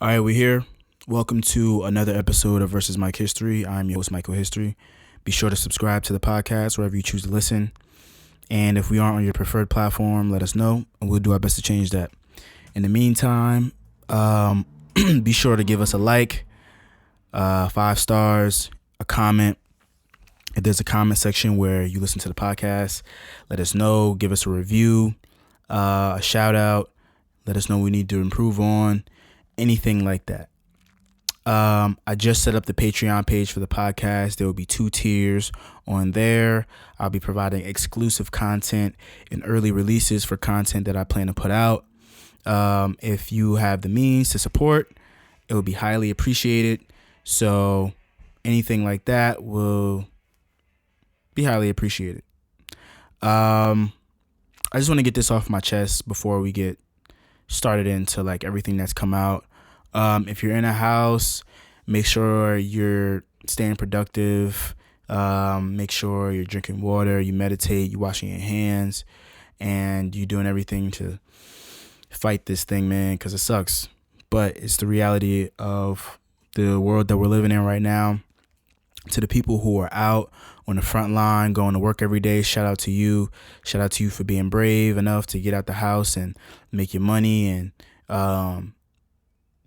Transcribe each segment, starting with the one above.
All right, we're here. Welcome to another episode of Versus Mike History. I'm your host, Michael History. Be sure to subscribe to the podcast wherever you choose to listen. And if we aren't on your preferred platform, let us know, and we'll do our best to change that. In the meantime, be sure to give us a like, 5 stars, a comment. If there's a comment section where you listen to the podcast, let us know. Give us a review, a shout out. Let us know what we need to improve on. Anything like that. I just set up the Patreon page for the podcast. There will be 2 tiers on there. I'll be providing exclusive content and early releases for content that I plan to put out. If you have the means to support, it will be highly appreciated. So anything like that will be highly appreciated. I just want to get this off my chest before we get started into like everything that's come out. If you're in a house, make sure you're staying productive. Make sure you're drinking water, you meditate, you washing your hands, and you doing everything to fight this thing, man, because it sucks. But it's the reality of the world that we're living in right now. To the people who are out on the front line, going to work every day, shout out to you. Shout out to you for being brave enough to get out the house and make your money and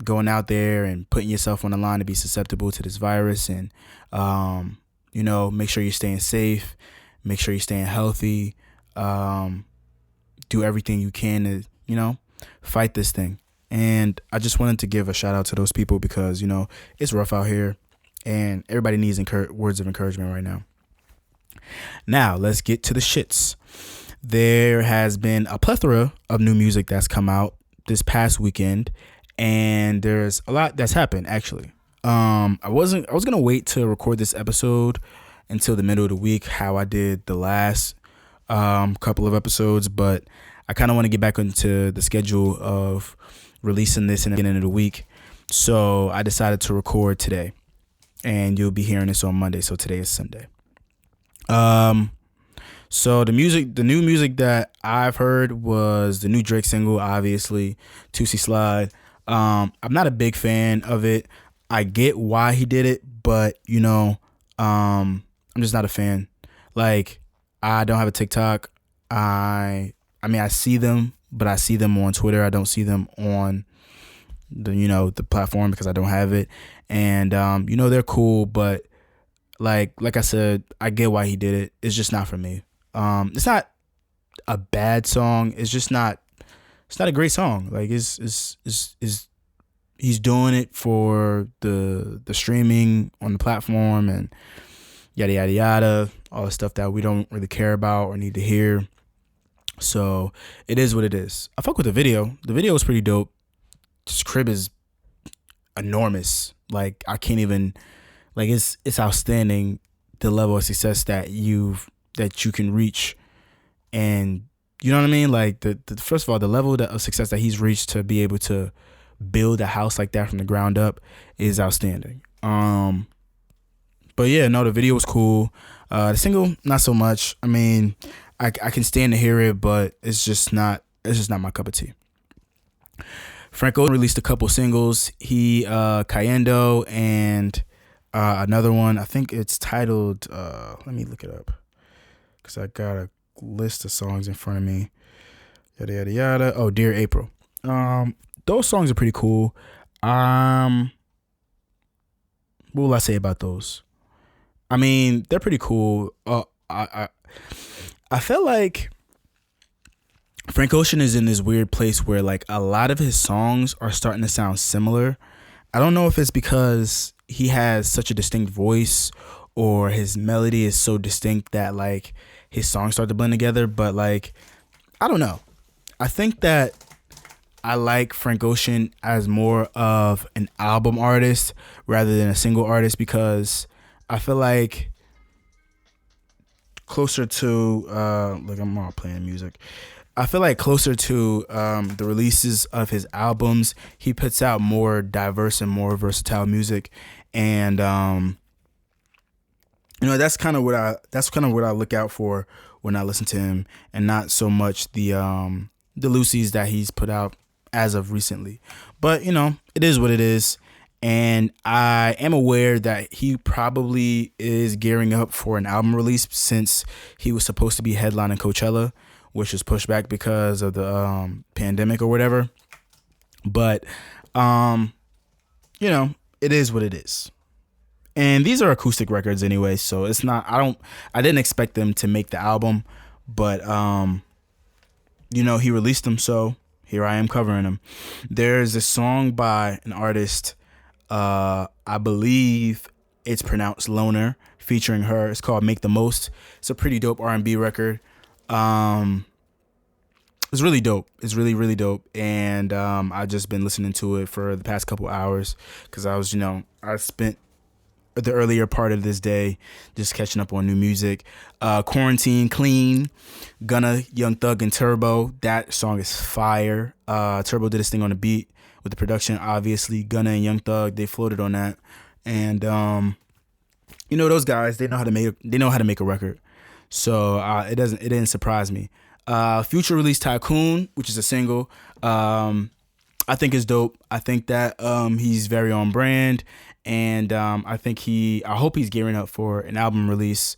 going out there and putting yourself on the line to be susceptible to this virus. And, make sure you're staying safe. Make sure you're staying healthy. Do everything you can to, fight this thing. And I just wanted to give a shout out to those people because, it's rough out here. And everybody needs words of encouragement right now. Now, let's get to the shits. There has been a plethora of new music that's come out this past weekend. And there's a lot that's happened, actually. I was going to wait to record this episode until the middle of the week, how I did the last couple of episodes. But I kind of want to get back into the schedule of releasing this in the beginning of the week. So I decided to record today. And you'll be hearing this on Monday. So today is Sunday. So the new music that I've heard was the new Drake single, obviously, Tootsie Slide. I'm not a big fan of it. I get why he did it, but I'm just not a fan. Like, I don't have a TikTok. I see them, but I see them on Twitter. I don't see them on the platform because I don't have it. And they're cool, but like I said, I get why he did it. It's just not for me. It's not a bad song. It's not a great song. Like he's doing it for the streaming on the platform and yada yada yada, all the stuff that we don't really care about or need to hear. So it is what it is. I fuck with the video. The video was pretty dope. This crib is enormous. Like I can't even, like it's outstanding the level of success that you can reach. And you know what I mean? Like the first of all, the level of success that he's reached to be able to build a house like that from the ground up is outstanding. But yeah, no, the video was cool. The single, not so much. I mean, I can stand to hear it, but it's just not my cup of tea. Frank Ocean released a couple singles. He, Cayendo, and another one. I think it's titled, let me look it up because I got a list of songs in front of me. Yada, yada, yada. Oh, Dear April. Those songs are pretty cool. What will I say about those? I mean, they're pretty cool. I felt like Frank Ocean is in this weird place where like a lot of his songs are starting to sound similar. I don't know if it's because he has such a distinct voice or his melody is so distinct that like his songs start to blend together. But like, I don't know. I think that I like Frank Ocean as more of an album artist rather than a single artist because I feel like closer to, look, I'm all playing music. I feel like closer to the releases of his albums, he puts out more diverse and more versatile music, and that's kind of what I look out for when I listen to him, and not so much the Lucy's that he's put out as of recently. But it is what it is. And I am aware that he probably is gearing up for an album release since he was supposed to be headlining Coachella, which was pushed back because of the pandemic or whatever. But it is what it is. And these are acoustic records anyway, so it's not I didn't expect them to make the album, but he released them, so here I am covering them. There's a song by an artist, I believe it's pronounced Loner, featuring her. It's called Make the Most. It's a pretty dope R&B record. It's really dope. It's really, really dope. And I've just been listening to it for the past couple hours because I spent the earlier part of this day just catching up on new music. Quarantine Clean, Gunna, Young Thug, and Turbo. That song is fire. Turbo did his thing on the beat with the production. Obviously, Gunna and Young Thug, they floated on that. And those guys, they know how to make a record. So it didn't surprise me. Future released Tycoon, which is a single. I think is dope. I think that he's very on brand, and I hope he's gearing up for an album release.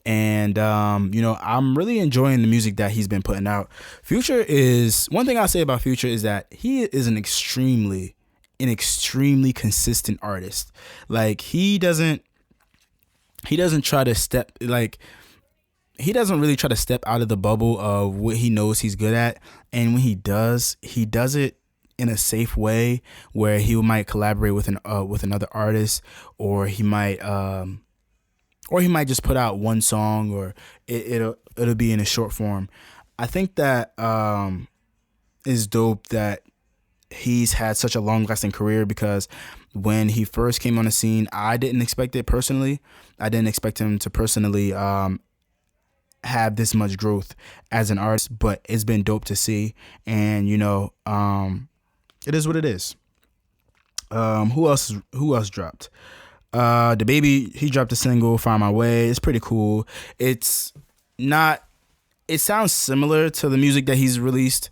And I'm really enjoying the music that he's been putting out. Future is one thing I'll say about Future is that he is an extremely consistent artist. Like he doesn't try to step he doesn't really try to step out of the bubble of what he knows he's good at. And when he does it in a safe way where he might collaborate with another artist, or he might just put out one song, or it'll be in a short form. I think that is dope that he's had such a long lasting career, because when he first came on the scene, I didn't expect it personally. I didn't expect him to personally have this much growth as an artist, but it's been dope to see. And it is what it is. Who else dropped? The Baby, he dropped a single, Find My Way. It's pretty cool. It sounds similar to the music that he's released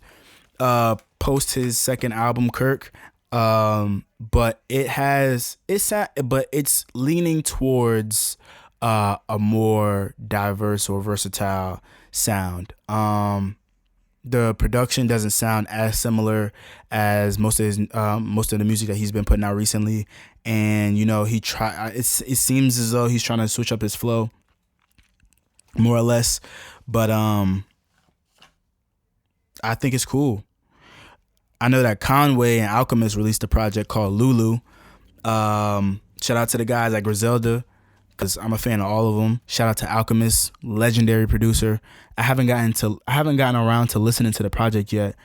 post his second album, Kirk. But it's leaning towards a more diverse or versatile sound. The production doesn't sound as similar as most of the music that he's been putting out recently, and it seems as though he's trying to switch up his flow more or less, but I think it's cool. I know that Conway and Alchemist released a project called Lulu. Shout out to the guys at Griselda, because I'm a fan of all of them. Shout out to Alchemist, legendary producer. I haven't gotten around to listening to the project yet,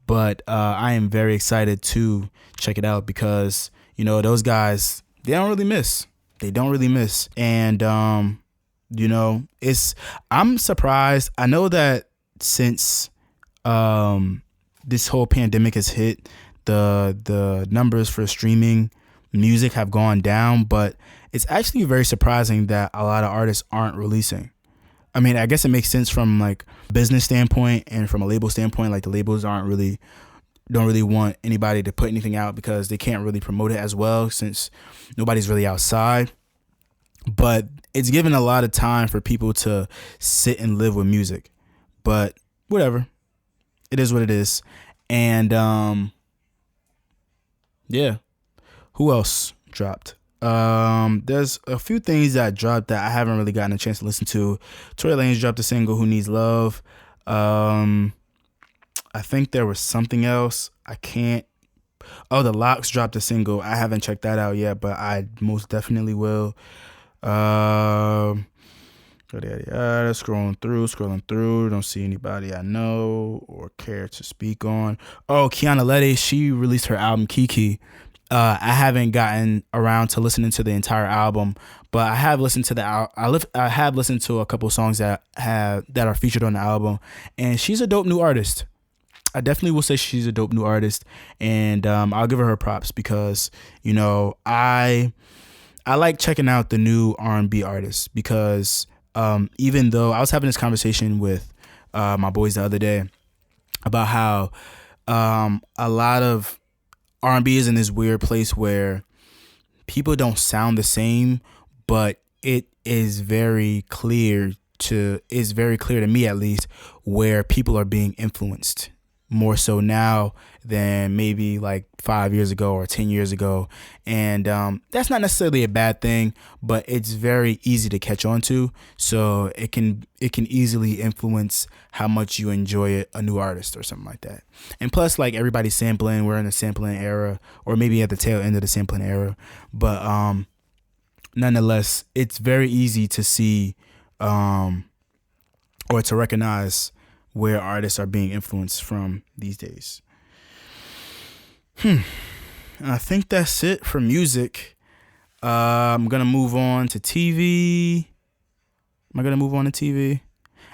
but I am very excited to check it out, because those guys, they don't really miss. And I'm surprised. I know that since this whole pandemic has hit, the numbers for streaming music have gone down, but it's actually very surprising that a lot of artists aren't releasing. I mean, I guess it makes sense from like business standpoint and from a label standpoint. Like the labels don't really want anybody to put anything out because they can't really promote it as well since nobody's really outside. But it's given a lot of time for people to sit and live with music. But whatever, it is what it is. And yeah, who else dropped? There's a few things that dropped that I haven't really gotten a chance to listen to. Tory Lanez dropped a single, Who Needs Love. I think there was something else. The Lox dropped a single. I haven't checked that out yet, but I most definitely will. Scrolling through, don't see anybody I know or care to speak on. Kiana Ledé, she released her album Kiki. I haven't gotten around to listening to the entire album, but I have listened to I have listened to a couple songs that are featured on the album, and she's a dope new artist. I definitely will say she's a dope new artist, and I'll give her props because I like checking out the new R&B artists, because even though I was having this conversation with my boys the other day about how A lot of R&B is in this weird place where people don't sound the same, but it is very clear to me at least where people are being influenced more so now than maybe like 5 years ago or 10 years ago. And that's not necessarily a bad thing, but it's very easy to catch on to. So it can easily influence how much you enjoy it, a new artist or something like that. And plus, like, everybody's sampling. We're in a sampling era, or maybe at the tail end of the sampling era. But nonetheless, it's very easy to see or to recognize where artists are being influenced from these days. I think that's it for music. I'm gonna move on to TV. Am I gonna move on to TV?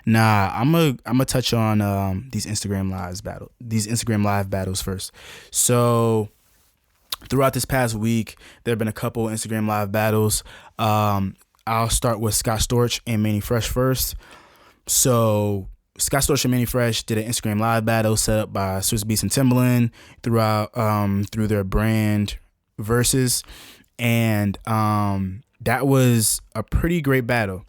Nah, I'm gonna touch on these Instagram live battles first. So throughout this past week, there have been a couple Instagram live battles. I'll start with Scott Storch and Manny Fresh first. So Scott Storch and Manny Fresh did an Instagram live battle set up by Swiss Beats and Timbaland through their brand Versus, and that was a pretty great battle,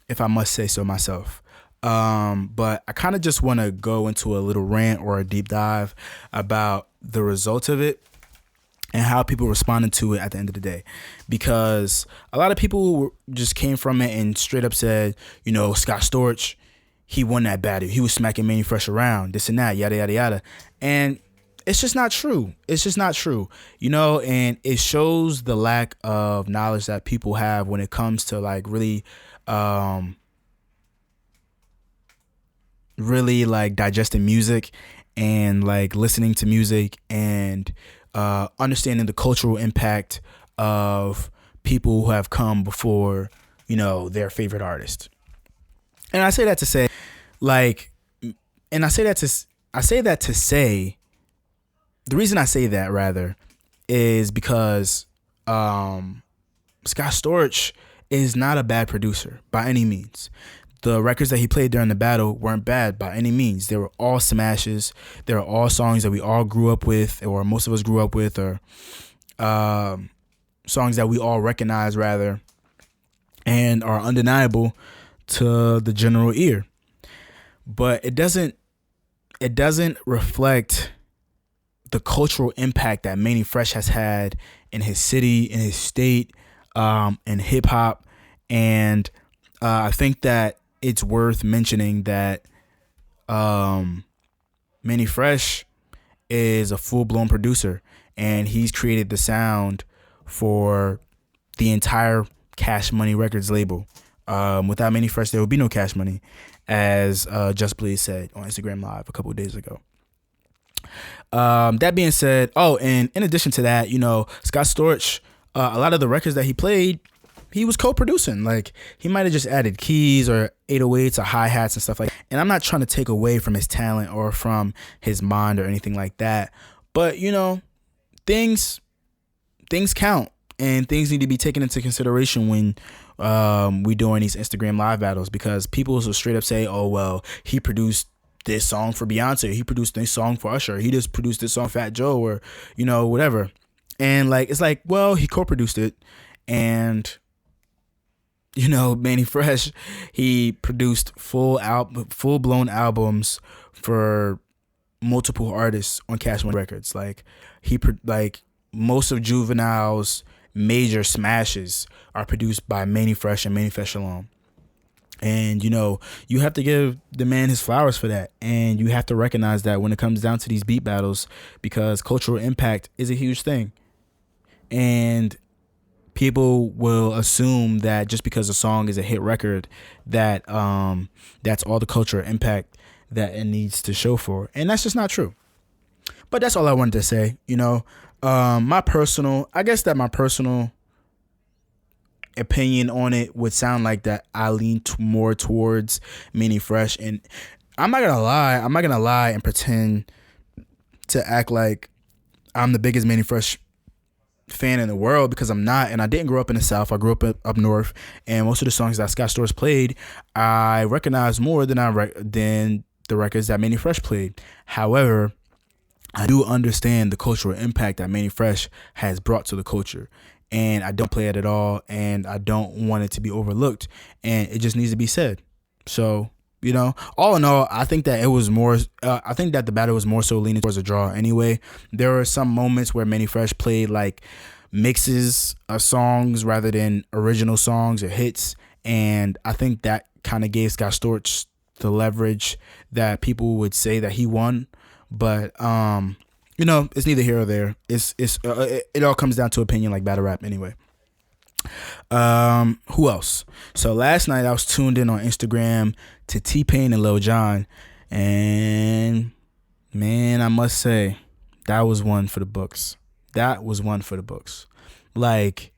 if I must say so myself. But I kind of just want to go into a little rant or a deep dive about the results of it and how people responded to it at the end of the day, because a lot of people just came from it and straight up said, Scott Storch, he won that battle. He was smacking Manny Fresh around, this and that, yada, yada, yada. And it's just not true. It's just not true, and it shows the lack of knowledge that people have when it comes to like really like digesting music and like listening to music and understanding the cultural impact of people who have come before, their favorite artist. And I say that to say, the reason I say that rather is because Scott Storch is not a bad producer by any means. The records that he played during the battle weren't bad by any means. They were all smashes. They were all songs that we all grew up with, or most of us grew up with, or songs that we all recognize rather, and are undeniable to the general ear. But it doesn't reflect the cultural impact that Manny Fresh has had in his city, in his state, in hip hop. And I think that it's worth mentioning that Manny Fresh is a full-blown producer, and he's created the sound for the entire Cash Money Records label. Without Manny Fresh, there would be no Cash Money, as Just Blaze said on Instagram Live a couple of days ago. That being said, and in addition to that, Scott Storch, a lot of the records that he played, he was co-producing. Like, he might have just added keys or 808s or hi-hats and stuff like that. And I'm not trying to take away from his talent or from his mind or anything like that. But, things count, and things need to be taken into consideration when we doing these Instagram live battles, because people will straight up say, oh, well, he produced this song for Beyonce, he produced this song for Usher, he just produced this song for Fat Joe, or, whatever. And like, it's like, well, he co-produced it. And Manny Fresh, he produced full-blown albums for multiple artists on Cash Money Records. Like, most of Juvenile's major smashes are produced by Manny Fresh and Manny Fresh alone. And, you have to give the man his flowers for that. And you have to recognize that when it comes down to these beat battles, because cultural impact is a huge thing. And people will assume that just because a song is a hit record, that that's all the cultural impact that it needs to show for. And that's just not true. But that's all I wanted to say. My personal opinion on it would sound like that I lean more towards Manny Fresh. And I'm not gonna lie and pretend to act like I'm the biggest Manny Fresh fan in the world, because I'm not. And I didn't grow up in the South. I grew up north, and most of the songs that Scott Storch played, I recognize more than the records that Manny Fresh played. However, I do understand the cultural impact that Manny Fresh has brought to the culture. And I don't play it at all. And I don't want it to be overlooked. And it just needs to be said. So, all in all, I think that it was more, I think that the battle was more so leaning towards a draw anyway. There were some moments where Manny Fresh played like mixes of songs rather than original songs or hits. And I think that kind of gave Scott Storch the leverage that people would say that he won. But it's neither here or there. It all comes down to opinion, like battle rap anyway. Who else? So last night I was tuned in on Instagram to T-Pain and Lil Jon, and man, I must say that was one for the books. That was one for the books. Like,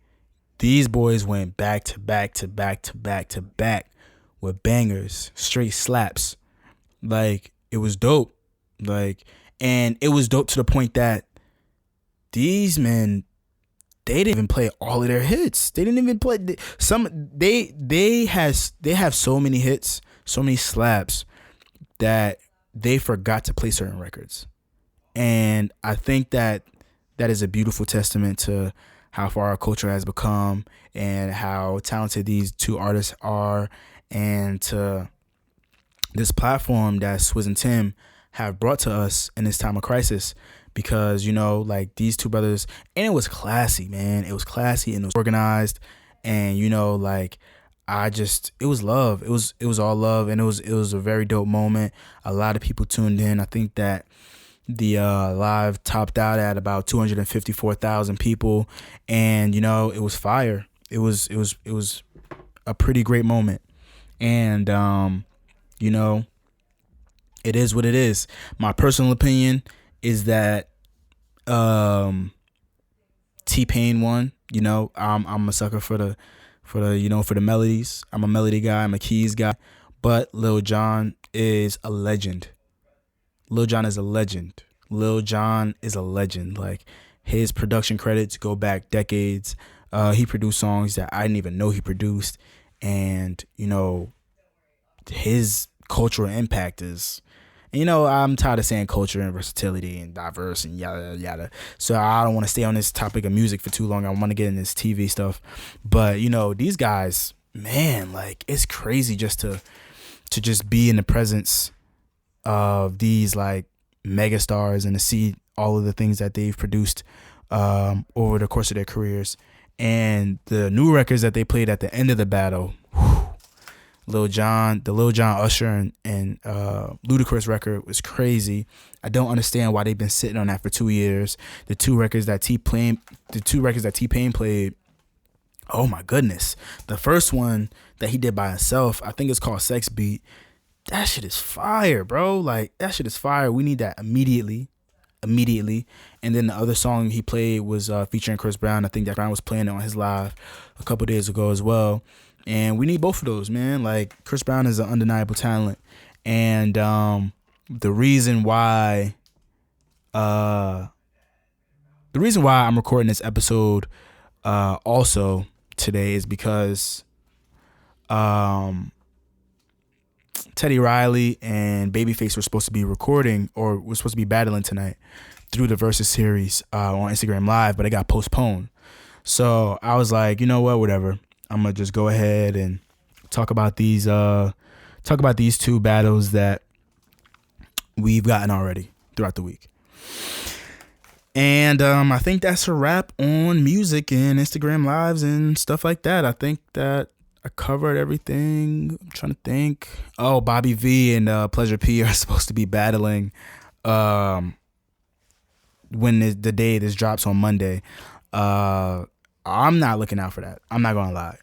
these boys went back to back to back to back to back with bangers, straight slaps. Like, it was dope. Like, and it was dope to the point that these men, they didn't even play all of their hits. They didn't even play some. They have so many hits, so many slaps that they forgot to play certain records. And I think that is a beautiful testament to how far our culture has become and how talented these two artists are, and to this platform that Swizz and Tim have brought to us in this time of crisis. Because, like, these two brothers, and it was classy, man. It was classy and it was organized. And, like, it was love. It was all love. And it was a very dope moment. A lot of people tuned in. I think that the live topped out at about 254,000 people. And, it was fire. It was a pretty great moment. And, it is what it is. My personal opinion is that T-Pain won. I'm a sucker for the melodies. I'm a melody guy. I'm a keys guy. But Lil Jon is a legend. Lil Jon is a legend. Lil Jon is a legend. Like, his production credits go back decades. He produced songs that I didn't even know he produced. And, his cultural impact is... I'm tired of saying culture and versatility and diverse and yada, yada. So I don't want to stay on this topic of music for too long. I want to get in this TV stuff. But, these guys, man, like, it's crazy just to just be in the presence of these, like, mega stars and to see all of the things that they've produced over the course of their careers. And the new records that they played at the end of the battle, the Lil Jon Usher and Ludacris record was crazy. I don't understand why they've been sitting on that for 2 years. The two records that T-Pain played, oh my goodness. The first one that he did by himself, I think it's called Sex Beat. That shit is fire, bro. Like, that shit is fire. We need that immediately. And then the other song he played was featuring Chris Brown. I think that Brown was playing it on his live a couple days ago as well. And we need both of those, man. Like, Chris Brown is an undeniable talent. And the reason why I'm recording this episode also today is because Teddy Riley and Babyface were supposed to be recording, or were supposed to be battling tonight through the Versus series on Instagram Live, but it got postponed. So I was like, you know what, whatever. I'm gonna just go ahead and talk about these two battles that we've gotten already throughout the week. And I think that's a wrap on music and Instagram Lives and stuff like that. I think that I covered everything. I'm trying to think. Oh, Bobby V and Pleasure P are supposed to be battling when the day this drops on Monday. I'm not looking out for that. I'm not gonna lie.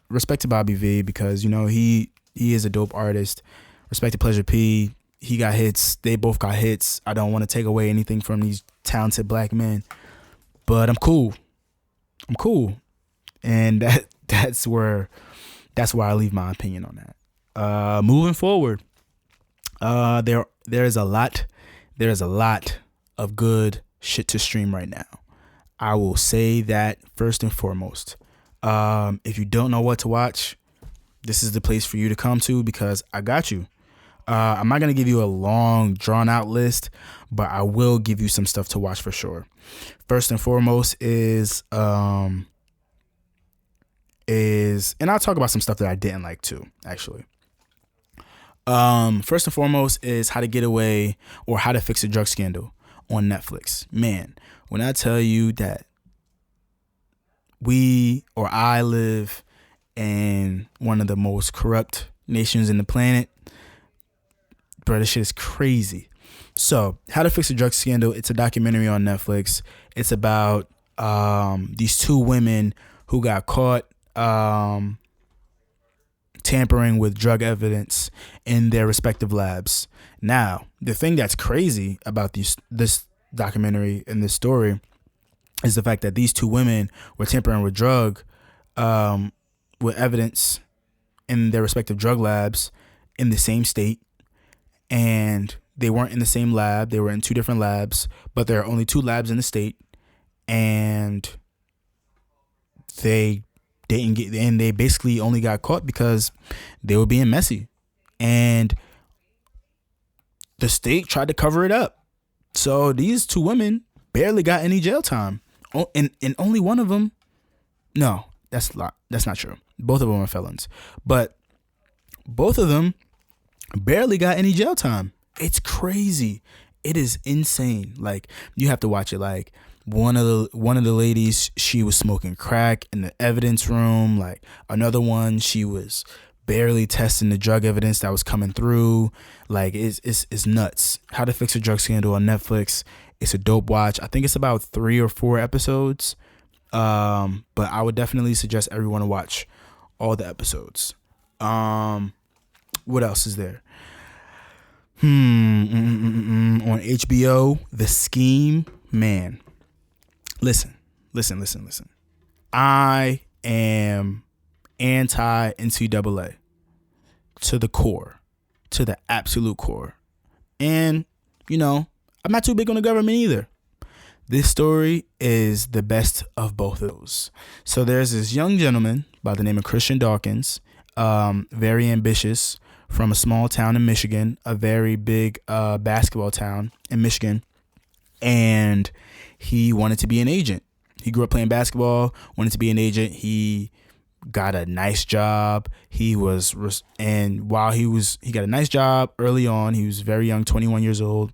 Respect to Bobby V, because he is a dope artist. Respect to Pleasure P. He got hits. They both got hits. I don't want to take away anything from these talented black men, but I'm cool. And that's where I leave my opinion on that. Moving forward, there is a lot of good shit to stream right now. I will say that first and foremost. If you don't know what to watch, this is the place for you to come to, because I got you. I'm not gonna give you a long, drawn out list, but I will give you some stuff to watch for sure. First and foremost is and I'll talk about some stuff that I didn't like too, actually. First and foremost is How to Get Away or How to Fix a Drug Scandal on Netflix. Man, when I tell you that I live in one of the most corrupt nations in the planet, bro, this shit is crazy. So, How to Fix a Drug Scandal, it's a documentary on Netflix. It's about these two women who got caught tampering with drug evidence in their respective labs. Now, the thing that's crazy about this documentary and this story is the fact that these two women were tampering with with evidence in their respective drug labs in the same state, and they weren't in the same lab. They were in two different labs, but there are only two labs in the state, and they basically only got caught because they were being messy, and the state tried to cover it up. So these two women barely got any jail time. And only one of them, no, that's not true. Both of them are felons, but both of them barely got any jail time. It's crazy. It is insane. Like, you have to watch it. Like, one of the ladies, she was smoking crack in the evidence room. Like, another one, she was barely testing the drug evidence that was coming through. Like, it's nuts. How to Fix a Drug Scandal on Netflix. It's a dope watch. I think it's about 3 or 4 episodes. But I would definitely suggest everyone to watch all the episodes. What else is there? On HBO, The Scheme. Man, listen. I am anti-NCAA to the core, to the absolute core. And, I'm not too big on the government either. This story is the best of both of those. So there's this young gentleman by the name of Christian Dawkins, very ambitious, from a small town in Michigan, a very big basketball town in Michigan. And he wanted to be an agent. He grew up playing basketball, wanted to be an agent. He got a nice job. He got a nice job early on. He was very young, 21 years old.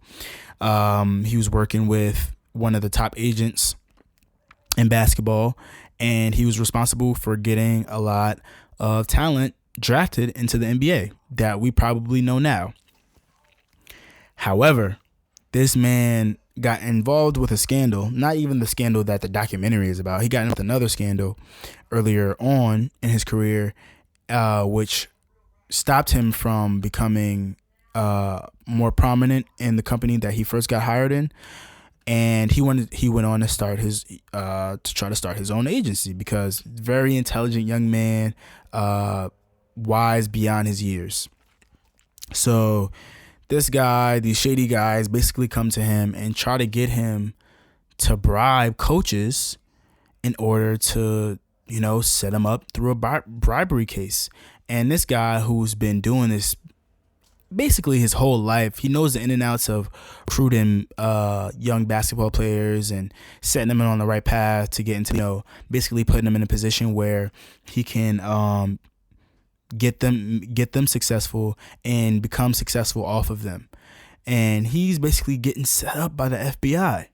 He was working with one of the top agents in basketball, and he was responsible for getting a lot of talent drafted into the NBA that we probably know now. However, this man got involved with a scandal, not even the scandal that the documentary is about. He got into another scandal earlier on in his career, which stopped him from becoming more prominent in the company that he first got hired in. And he went on to start try to start his own agency, because very intelligent young man, wise beyond his years. So these shady guys basically come to him and try to get him to bribe coaches in order to, set him up through a bribery case. And this guy, who's been doing this basically his whole life, he knows the in and outs of recruiting young basketball players and setting them on the right path to get into, basically putting them in a position where he can get them successful and become successful off of them. And he's basically getting set up by the FBI.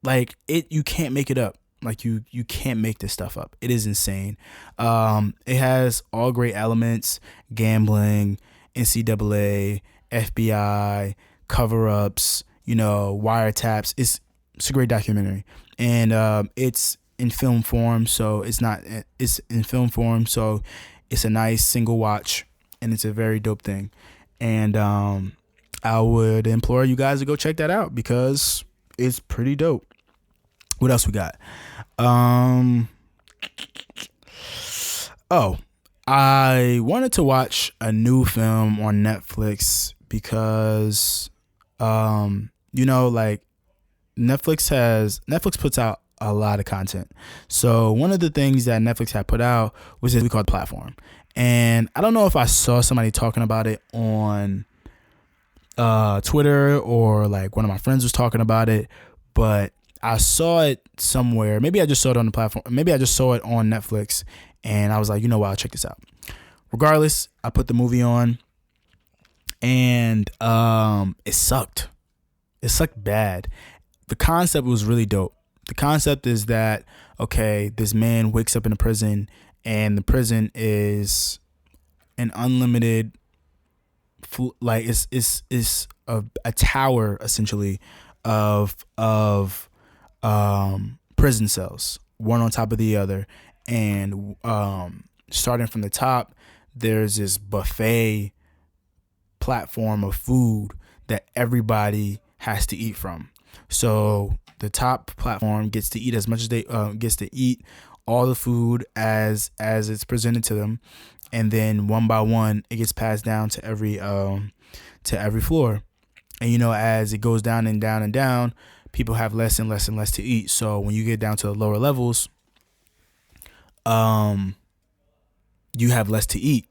Like, you can't make it up. Like, you can't make this stuff up. It is insane. It has all great elements: gambling, NCAA, FBI, cover-ups, wiretaps. It's a great documentary, and it's in film form, so it's a nice single watch, and it's a very dope thing. And I would implore you guys to go check that out, because it's pretty dope. What else we got? I wanted to watch a new film on Netflix because Netflix puts out a lot of content. So one of the things that Netflix had put out was this we called Platform. And I don't know if I saw somebody talking about it on Twitter, or like one of my friends was talking about it, but I saw it somewhere. Maybe I just saw it on the platform. Maybe I just saw it on Netflix, and I was like, you know what, I'll check this out. Regardless, I put the movie on, and it sucked. It sucked bad. The concept was really dope. The concept is that, okay, this man wakes up in a prison, and the prison is an unlimited, like it's a tower essentially of prison cells, one on top of the other, and starting from the top, there's this buffet platform of food that everybody has to eat from. So the top platform gets to eat as much as they gets to eat all the food as it's presented to them, and then one by one it gets passed down to every floor. And you know, as it goes down and down and down, people have less and less and less to eat. So when you get down to the lower levels, you have less to eat.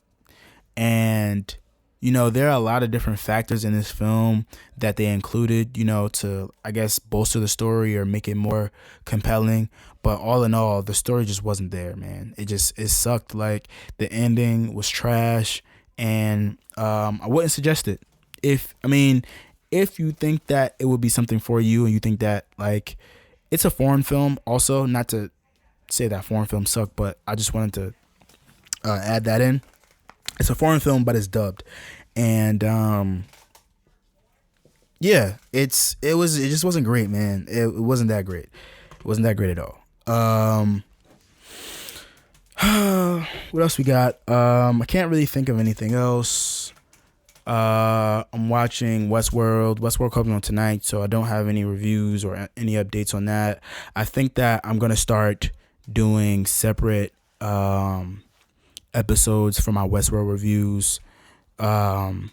And you know, there are a lot of different factors in this film that they included, you know, to, I guess, bolster the story or make it more compelling. But all in all, the story just wasn't there, man. It sucked. Like, the ending was trash, and I wouldn't suggest it. If you think that it would be something for you, and you think that, like, it's a foreign film also, not to say that foreign films suck, but I just wanted to add that in. It's a foreign film, but it's dubbed, and yeah, it just wasn't great, man. It wasn't that great. It wasn't that great at all. What else we got? I can't really think of anything else. I'm watching Westworld. Westworld comes on tonight, so I don't have any reviews or any updates on that. I think that I'm gonna start doing separate episodes for my Westworld reviews, and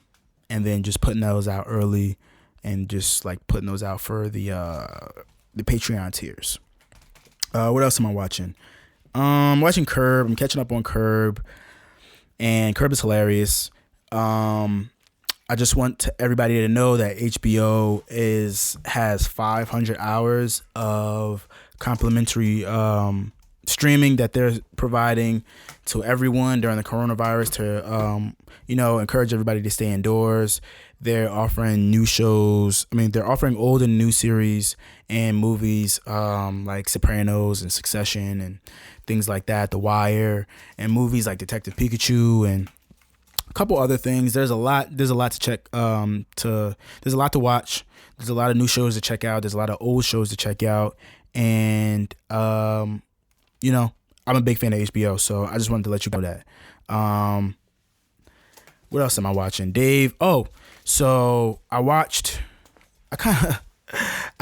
then just putting those out early, and just like putting those out for the Patreon tiers. What else am I watching? Watching Curb. I'm catching up on Curb, and Curb is hilarious. I just want everybody to know that HBO has 500 hours of complimentary streaming that they're providing to everyone during the coronavirus to encourage everybody to stay indoors. They're offering new shows. They're offering old and new series and movies like Sopranos and Succession and things like that, The Wire, and movies like Detective Pikachu and a couple other things. There's a lot to check. There's a lot to watch. There's a lot of new shows to check out. There's a lot of old shows to check out, and I'm a big fan of HBO, so I just wanted to let you know that. What else am I watching? Dave. Oh, so I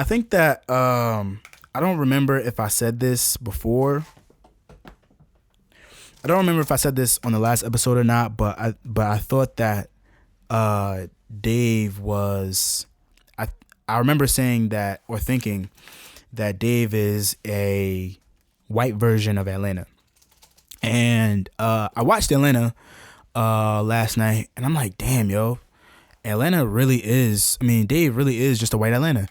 think that I don't remember if I said this before. I don't remember if I said this on the last episode or not, but I thought that Dave was. I remember saying that, or thinking that Dave is a white version of Atlanta. And I watched Atlanta last night, and I'm like, damn, yo, Atlanta really is. Dave really is just a white Atlanta,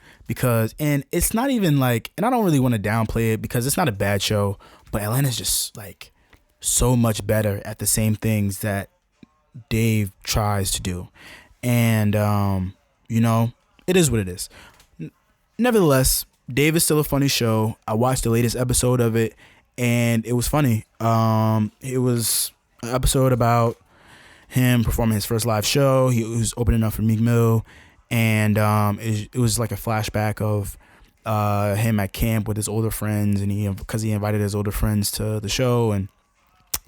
and it's not even like, and I don't really want to downplay it because it's not a bad show, but Atlanta's just like so much better at the same things that Dave tries to do. And it is what it is. Nevertheless, Dave is still a funny show. I watched the latest episode of it, and it was funny. It was an episode about him performing his first live show. He was opening up for Meek Mill, and it was like a flashback of him at camp with his older friends, and because he invited his older friends to the show, and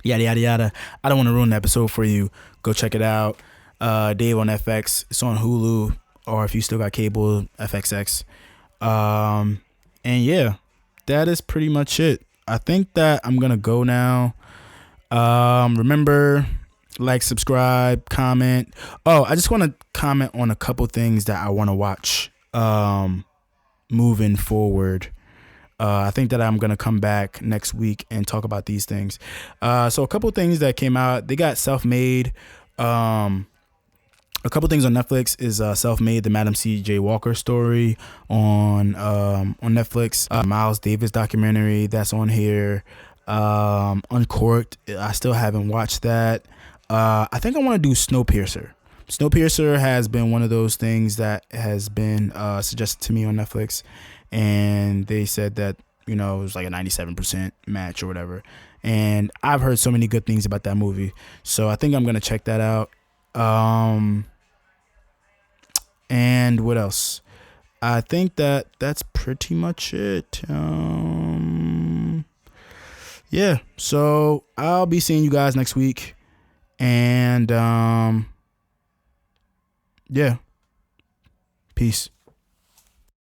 yada yada yada. I don't want to ruin the episode for you. Go check it out. Dave on FX. It's on Hulu, or if you still got cable, FXX. And yeah, that is pretty much it. I think that I'm gonna go now. Remember, like, subscribe, comment. Oh, I just want to comment on a couple things that I want to watch moving forward. I think that I'm gonna come back next week and talk about these things. So a couple things that came out. They got Self-Made. A couple things on Netflix is Self-Made, the Madam C.J. Walker story on Netflix. Miles Davis documentary that's on here. Uncorked. I still haven't watched that. I think I want to do Snowpiercer. Snowpiercer has been one of those things that has been suggested to me on Netflix, and they said that it was like a 97% match or whatever. And I've heard so many good things about that movie, so I think I'm gonna check that out. And what else? I think that's pretty much it. Yeah. So I'll be seeing you guys next week, and yeah. Peace.